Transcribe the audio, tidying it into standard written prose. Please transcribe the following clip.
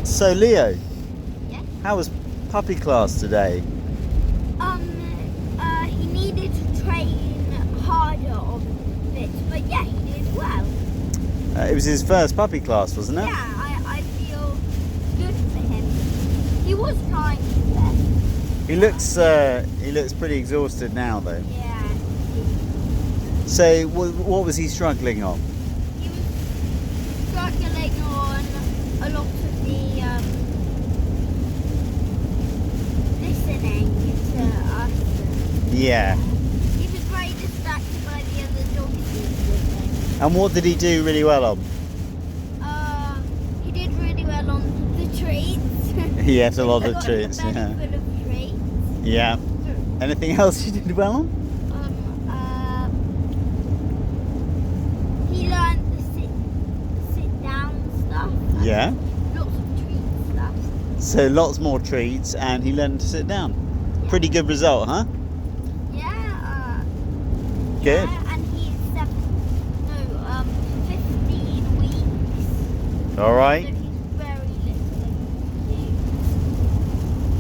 So Leo, Yeah. how was puppy class today? He needed to train harder on it, but yeah, he did well. It was his first puppy class, wasn't it? Yeah, I feel good for him. He was trying his best. He looks pretty exhausted now though. Yeah. So what was he struggling on? He was struggling on a lot of the listening to us. Yeah. He was very distracted by the other dogs he was with. And what did he do really well on? He did really well on the treats. He ate a lot He of got treats. a belly Yeah. full of treats. Yeah. Anything else you did well on? He learned the sit down stuff. Yeah. Lots of treat stuff. So lots more treats, and he learned to sit down. Yeah. Pretty good result, huh? Yeah. Good. Yeah, and he's 15 weeks. All right. So